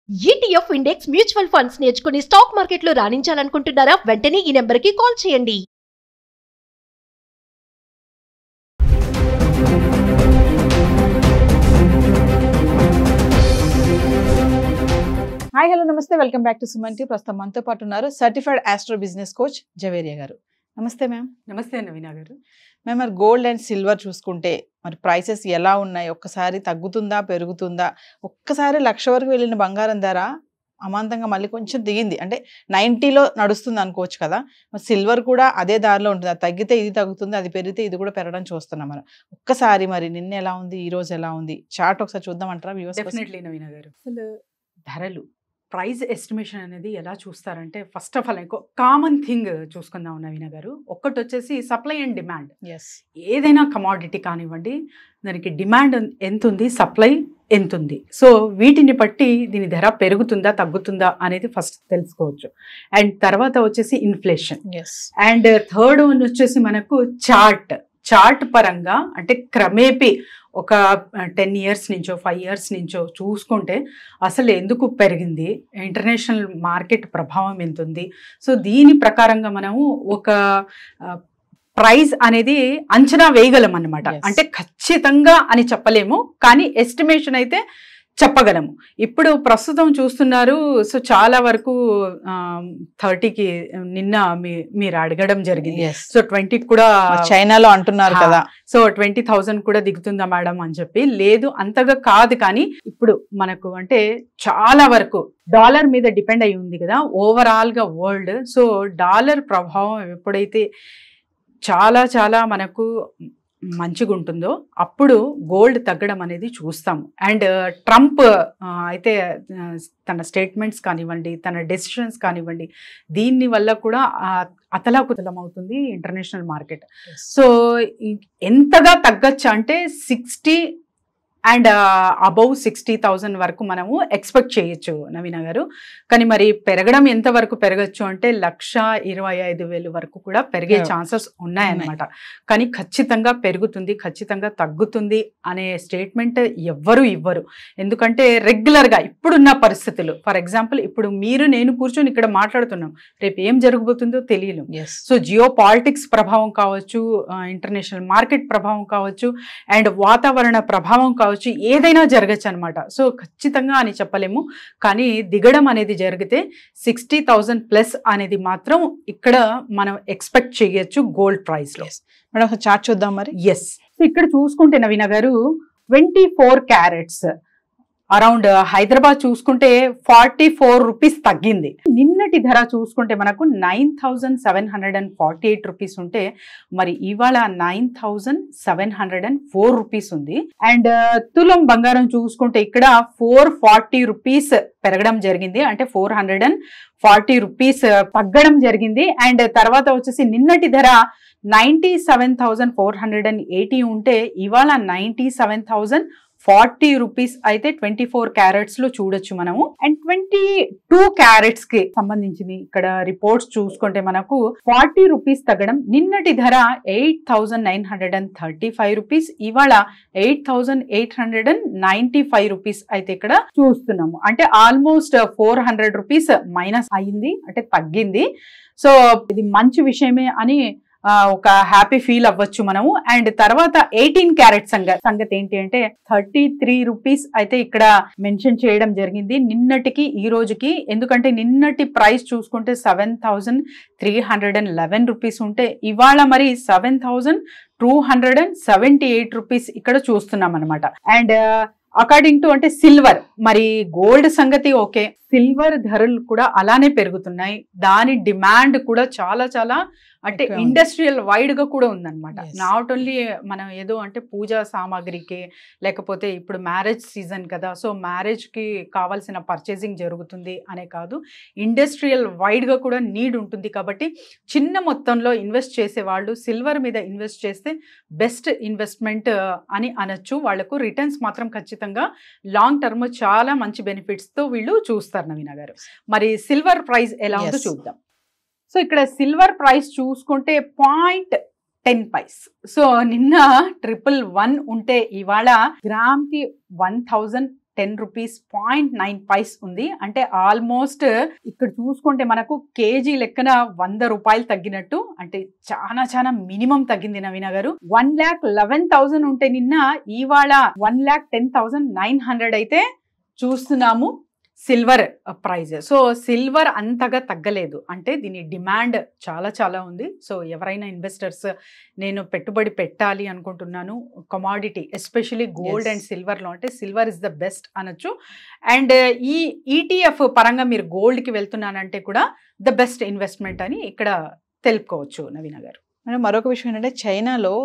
ETF index mutual funds నేర్చుకుని stock మార్కెట్లో రాణించాలనుకుంటున్నారా? వెంటనే ఈ నెంబర్కి కాల్ చేయండి. హాయ్ హలో నమస్తే, welcome back to Suman TV. ప్రస్తుతం మనతో పాటు ఉన్నారు certified astro business coach Javeria గారు. నమస్తే మ్యామ్. నమస్తే నవీనా గారు. మ్యామ్, మరి గోల్డ్ అండ్ సిల్వర్ చూసుకుంటే మరి ప్రైసెస్ ఎలా ఉన్నాయి? ఒక్కసారి తగ్గుతుందా పెరుగుతుందా? ఒక్కసారి 1,00,000 వరకు వెళ్ళిన బంగారం ధర అమాంతంగా మళ్ళీ కొంచెం దిగింది, అంటే 90లో నడుస్తుంది అనుకోవచ్చు కదా. మరి సిల్వర్ కూడా అదే దారిలో ఉంటుంది, అది తగ్గితే ఇది తగ్గుతుంది, అది పెరిగితే ఇది కూడా పెరగడం చూస్తున్నాం మనం. ఒక్కసారి మరి నిన్న ఎలా ఉంది, ఈ రోజు ఎలా ఉంది, చార్ట్ ఒకసారి చూద్దామంటారా వ్యూవర్స్? డెఫినెట్లీ నవీనా గారు. అసలు ధరలు ప్రైస్ ఎస్టిమేషన్ అనేది ఎలా చూస్తారంటే, first of all common thing చూసుకుందాం నవీనా గారు. ఒక్కటి వచ్చేసి సప్లై అండ్ డిమాండ్. ఏదైనా కమాడిటీ కానివ్వండి, దానికి డిమాండ్ ఎంత ఉంది, సప్లై ఎంత ఉంది. సో వీటిని బట్టి దీని ధర పెరుగుతుందా తగ్గుతుందా అనేది ఫస్ట్ తెలుసుకోవచ్చు. అండ్ తర్వాత వచ్చేసి ఇన్ఫ్లేషన్. అండ్ థర్డ్ వన్ వచ్చేసి మనకు చార్ట్ పరంగా, అంటే క్రమేపీ ఒక 10 years నుంచో 5 years నుంచో చూసుకుంటే అసలు ఎందుకు పెరిగింది, ఇంటర్నేషనల్ మార్కెట్ ప్రభావం ఎంత ఉంది. సో దీని ప్రకారంగా మనము ఒక ప్రైస్ అనేది అంచనా వేయగలం అన్నమాట. అంటే ఖచ్చితంగా అని చెప్పలేము, కానీ ఎస్టిమేషన్ అయితే చెప్పగలము. ఇప్పుడు ప్రస్తుతం చూస్తున్నారు, సో చాలా వరకు 30కి నిన్న మీరు అడగడం జరిగింది. సో 20కి కూడా చైనాలో అంటున్నారు కదా, సో 20,000 కూడా దిగుతుందా మేడం అని చెప్పి. లేదు, అంతగా కాదు. కానీ ఇప్పుడు మనకు అంటే చాలా వరకు డాలర్ మీద డిపెండ్ అయి ఉంది కదా ఓవరాల్ గా వరల్డ్. సో డాలర్ ప్రభావం ఎప్పుడైతే చాలా మనకు మంచిగా ఉంటుందో అప్పుడు గోల్డ్ తగ్గడం అనేది చూస్తాము. అండ్ ట్రంప్ అయితే తన స్టేట్మెంట్స్ కానివ్వండి, తన డెసిషన్స్ కానివ్వండి, దీని వల్ల కూడా అతలాకుతలం అవుతుంది ఇంటర్నేషనల్ మార్కెట్. సో ఎంతగా తగ్గచ్చు అంటే 60 అండ్ అబౌవ్ 60,000 వరకు మనము ఎక్స్పెక్ట్ చేయొచ్చు నవీనా గారు. కానీ మరి పెరగడం ఎంత వరకు పెరగచ్చు అంటే 1,25,000 వరకు కూడా పెరిగే ఛాన్సెస్ ఉన్నాయన్నమాట. కానీ ఖచ్చితంగా పెరుగుతుంది, ఖచ్చితంగా తగ్గుతుంది అనే స్టేట్మెంట్ ఎవ్వరు ఇవ్వరు. ఎందుకంటే రెగ్యులర్గా ఇప్పుడున్న పరిస్థితులు, ఫర్ ఎగ్జాంపుల్ ఇప్పుడు మీరు నేను కూర్చొని ఇక్కడ మాట్లాడుతున్నాం, రేపు ఏం జరగబోతుందో తెలియదు. సో జియో పాలిటిక్స్ ప్రభావం కావచ్చు, ఇంటర్నేషనల్ మార్కెట్ ప్రభావం కావచ్చు, అండ్ వాతావరణ ప్రభావం కావచ్చు, ఏదైనా జరగచ్చు అనమాట. సో ఖచ్చితంగా అని చెప్పలేము, కానీ దిగడం అనేది జరిగితే 60,000 ప్లస్ అనేది మాత్రం ఇక్కడ మనం ఎక్స్పెక్ట్ చేయొచ్చు గోల్డ్ ప్రైస్ లో. మేడం ఒక చార్ట్ చూద్దాం మరి. ఎస్, ఇక్కడ చూసుకుంటే నవీనా గారు 24 క్యారెట్స్ అరౌండ్ హైదరాబాద్ చూసుకుంటే 44 రూపీస్ తగ్గింది. నిన్నటి ధర చూసుకుంటే మనకు 9,748 రూపీస్ ఉంటే మరి ఇవాళ 9,704 రూపీస్ ఉంది. అండ్ తులం బంగారం చూసుకుంటే ఇక్కడ 440 రూపీస్ పెరగడం జరిగింది, అంటే 440 రూపీస్ తగ్గడం జరిగింది. అండ్ తర్వాత వచ్చేసి నిన్నటి ధర 97,480 ఉంటే ఇవాళ 97,040 రూపీస్ అయితే 24 క్యారెట్స్ లో చూడొచ్చు మనము. అండ్ 22 క్యారెట్స్ కి సంబంధించింది ఇక్కడ రిపోర్ట్స్ చూసుకుంటే మనకు 40 రూపీస్ తగ్గడం. నిన్నటి ధర 8,935 రూపీస్, ఇవాళ 8,895 రూపీస్ అయితే ఇక్కడ చూస్తున్నాము. అంటే ఆల్మోస్ట్ 400 రూపీస్ మైనస్ అయింది, అంటే తగ్గింది. సో ఇది మంచి విషయమే అని ఒక హ్యాపీ ఫీల్ అవ్వచ్చు మనము. అండ్ తర్వాత 18 క్యారెట్ సంగతి ఏంటి అంటే 33 రూపీస్ అయితే ఇక్కడ మెన్షన్ చేయడం జరిగింది నిన్నటికి ఈ రోజుకి. ఎందుకంటే నిన్నటి ప్రైస్ చూసుకుంటే 7,311 రూపీస్ ఉంటే ఇవాళ మరి 7,278 రూపీస్ ఇక్కడ చూస్తున్నాం అనమాట. అండ్ అకార్డింగ్ టు అంటే సిల్వర్, మరి గోల్డ్ సంగతి ఓకే, సిల్వర్ ధరలు కూడా అలానే పెరుగుతున్నాయి. దాని డిమాండ్ కూడా చాలా అంటే ఇండస్ట్రియల్ వైడ్ గా కూడా ఉందన్నమాట. నాట్ ఓన్లీ మనం ఏదో అంటే పూజా సామాగ్రికి, లేకపోతే ఇప్పుడు మ్యారేజ్ సీజన్ కదా, సో మ్యారేజ్ కి కావాల్సిన పర్చేసింగ్ జరుగుతుంది అనే కాదు, ఇండస్ట్రియల్ వైడ్ గా కూడా నీడ్ ఉంటుంది. కాబట్టి చిన్న మొత్తంలో ఇన్వెస్ట్ చేసే వాళ్ళు సిల్వర్ మీద ఇన్వెస్ట్ చేస్తే బెస్ట్ ఇన్వెస్ట్మెంట్ అని అనొచ్చు. వాళ్లకు రిటర్న్స్ మాత్రం ఖచ్చితంగా లాంగ్ టర్మ్ చాలా మంచి బెనిఫిట్స్ తో వీళ్ళు చూస్తారు నవీనా గారు. మరి సిల్వర్ ప్రైస్ ఎలా ఉందో చూద్దాం. సో ఇక్కడ సిల్వర్ ప్రైస్ చూసుకుంటే 0.10 పైస్. సో నిన్న 111 ఉంటే ఇవాళ గ్రామ్ కి 1,000 రూపీస్ ఉంది. అంటే ఆల్మోస్ట్ ఇక్కడ చూసుకుంటే మనకు కేజీ లెక్కన 100 రూపాయలు తగ్గినట్టు, అంటే చాలా చాలా మినిమం తగ్గింది నవీన గారు. 1,11,000 ఉంటే నిన్న ఇవాళ 1,10,900 అయితే చూస్తున్నాము సిల్వర్ ప్రైజ్. సో సిల్వర్ అంతగా తగ్గలేదు, అంటే దీని డిమాండ్ చాలా చాలా ఉంది. సో ఎవరైనా ఇన్వెస్టర్స్ నేను పెట్టుబడి పెట్టాలి అనుకుంటున్నాను కమాడిటీ, ఎస్పెషలీ గోల్డ్ అండ్ సిల్వర్లో, అంటే సిల్వర్ ఇస్ ద బెస్ట్ అనొచ్చు. అండ్ ఈ ఈటీఎఫ్ పరంగా మీరు గోల్డ్కి వెళ్తున్నానంటే కూడా ద బెస్ట్ ఇన్వెస్ట్మెంట్ అని ఇక్కడ తెలుపుకోవచ్చు నవీన గారు. మేడం మరొక విషయం ఏంటంటే చైనాలో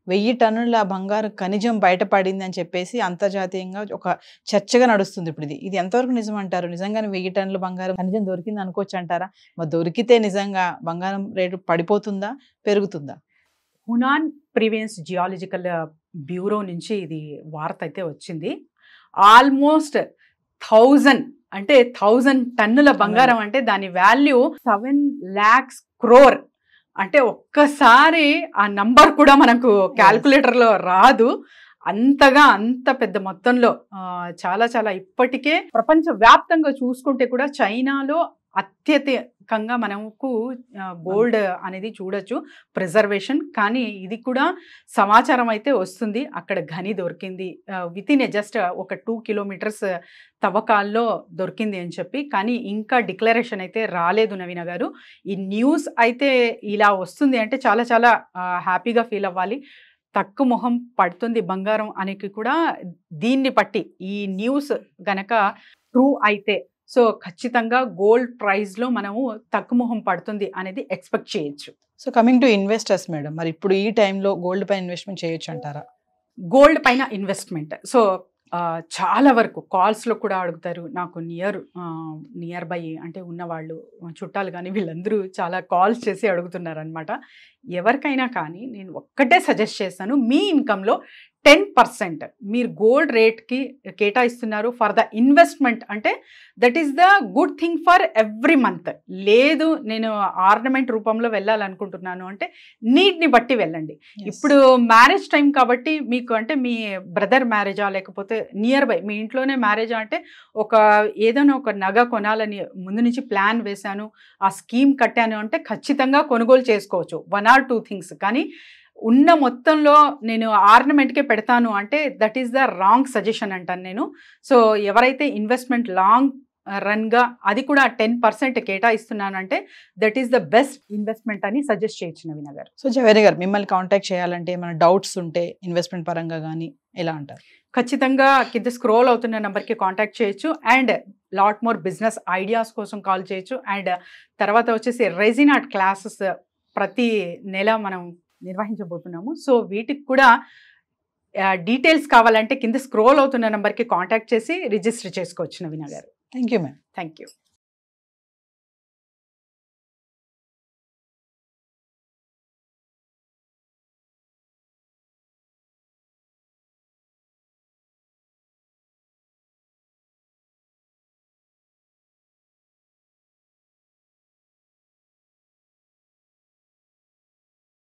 1000 టన్నుల బంగారు ఖనిజం బయటపడింది అని చెప్పేసి అంతర్జాతీయంగా ఒక చర్చగా నడుస్తుంది ఇప్పుడు. ఇది ఎంతవరకు నిజం అంటారు? నిజంగానే 1000 టన్నుల బంగారం ఖనిజం దొరికింది అనుకోవచ్చు అంటారా? మరి దొరికితే నిజంగా బంగారం రేటు పడిపోతుందా పెరుగుతుందా? హునాన్ ప్రివియన్స్ జియాలజికల్ బ్యూరో నుంచి ఇది వార్త అయితే వచ్చింది. ఆల్మోస్ట్ 1000 టన్నుల బంగారం, అంటే దాని వాల్యూ 7 lakhs crore. అంటే ఒక్కసారి ఆ నంబర్ కూడా మనకు క్యాల్కులేటర్లో రాదు. అంత పెద్ద మొత్తంలో చాలా చాలా ఇప్పటికే ప్రపంచ వ్యాప్తంగా చూసుకుంటే కూడా చైనాలో అత్యధికంగా మనకు గోల్డ్ అనేది చూడొచ్చు ప్రిజర్వేషన్. కానీ ఇది కూడా సమాచారం అయితే వస్తుంది, అక్కడ గని దొరికింది విత్ ఇన్ జస్ట్ ఒక 2 kilometers తవ్వకాల్లో దొరికింది అని చెప్పి. కానీ ఇంకా డిక్లరేషన్ అయితే రాలేదు నవీన గారు. ఈ న్యూస్ అయితే ఇలా వస్తుంది అంటే చాలా చాలా హ్యాపీగా ఫీల్ అవ్వాలి. తక్కువ మొహం పడుతుంది బంగారం అనేది కూడా దీన్ని బట్టి, ఈ న్యూస్ గనక ట్రూ అయితే సో ఖచ్చితంగా గోల్డ్ ప్రైస్లో మనము తక్కువ మొహం పడుతుంది అనేది ఎక్స్పెక్ట్ చేయొచ్చు. So coming to investors madam, మరి ఇప్పుడు ఈ టైంలో గోల్డ్ పైన ఇన్వెస్ట్మెంట్ చేయొచ్చు అంటారా? గోల్డ్ పైన ఇన్వెస్ట్మెంట్ సో చాలా వరకు కాల్స్లో కూడా అడుగుతారు. నాకు నియర్ బై అంటే ఉన్నవాళ్ళు చుట్టాలు కానీ వీళ్ళందరూ చాలా కాల్స్ చేసి అడుగుతున్నారు అనమాట. ఎవరికైనా కానీ నేను ఒక్కటే సజెస్ట్ చేస్తాను, మీ ఇన్కంలో 10% మీరు గోల్డ్ రేట్కి కేటాయిస్తున్నారు ఫర్ ద ఇన్వెస్ట్మెంట్, అంటే that is the good thing for every month. లేదు నేను ఆర్నమెంట్ రూపంలో వెళ్ళాలనుకుంటున్నాను అంటే నీడ్ని బట్టి వెళ్ళండి. ఇప్పుడు మ్యారేజ్ టైం కాబట్టి మీకు, అంటే మీ బ్రదర్ మ్యారేజా లేకపోతే నియర్ బై మీ ఇంట్లోనే మ్యారేజా అంటే ఏదైనా ఒక నగ కొనాలని ముందు నుంచి ప్లాన్ వేశాను, ఆ స్కీమ్ కట్టాను అంటే ఖచ్చితంగా కొనుగోలు చేసుకోవచ్చు 1 or 2 things. కానీ ఉన్న మొత్తంలో నేను ఆర్నమెంట్కే పెడతాను అంటే that is the wrong suggestion అంటాను నేను. సో ఎవరైతే ఇన్వెస్ట్మెంట్ లాంగ్ రన్గా అది కూడా 10% కేటాయిస్తున్నానంటే that is the best investment అని సజెస్ట్ చేయొచ్చు నవీన గారు. సో జవేరి గారు, మిమ్మల్ని కాంటాక్ట్ చేయాలంటే ఏమైనా డౌట్స్ ఉంటే ఇన్వెస్ట్మెంట్ పరంగా కానీ ఎలా అంటారు? ఖచ్చితంగా కింద స్క్రోల్ అవుతున్న నెంబర్కి కాంటాక్ట్ చేయొచ్చు. And lot more business ideas కోసం కాల్ చేయొచ్చు. అండ్ తర్వాత వచ్చేసి రెజిన్ ఆర్ట్ క్లాసెస్ ప్రతి నెల మనం నిర్వహించబోతున్నాము. సో వీటికి కూడా డీటెయిల్స్ కావాలంటే కింద స్క్రోల్ అవుతున్న నెంబర్కి కాంటాక్ట్ చేసి రిజిస్టర్ చేసుకోవచ్చు నవీన గారు. Thank you ma'am. Thank you.